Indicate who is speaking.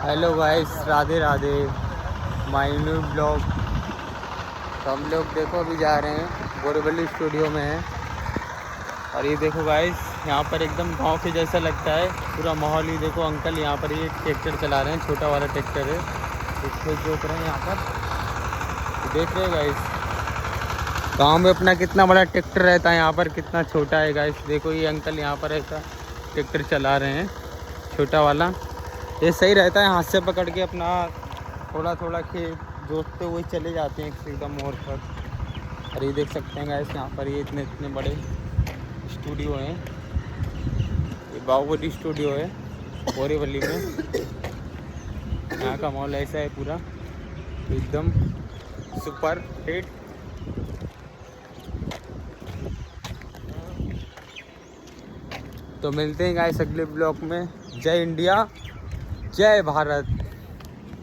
Speaker 1: Hello guys, Radhe Radhe. My new blog. तो हम लोग देखो अभी जा रहे हैं बोरीवली स्टूडियो में हैं। और ये देखो गाइस, यहाँ पर एकदम गांव के जैसा लगता है पूरा माहौल। ही देखो अंकल यहाँ पर ये ट्रैक्टर चला रहे हैं, छोटा वाला ट्रैक्टर है, इसको जोत रहे हैं यहाँ पर। देख रहे हैं गाइस, गांव में अपना कितना बड़ा ट्रैक्टर रहता है, यहाँ पर कितना छोटा है गाइस। देखो ये अंकल यहाँ पर ऐसा ट्रैक्टर चला रहे हैं, छोटा वाला। ये सही रहता है, हाथ से पकड़ के अपना थोड़ा थोड़ा खेत जोतते हुए चले जाते हैं एकदम मोड़ पर। और ये देख सकते हैं गाइस, यहाँ पर ये इतने इतने बड़े स्टूडियो हैं। ये बाहुबली स्टूडियो है बोरीवली में। यहाँ का माहौल ऐसा है पूरा एकदम सुपर हिट। तो मिलते हैं गाइस अगले ब्लॉग में। जय इंडिया, जय भारत।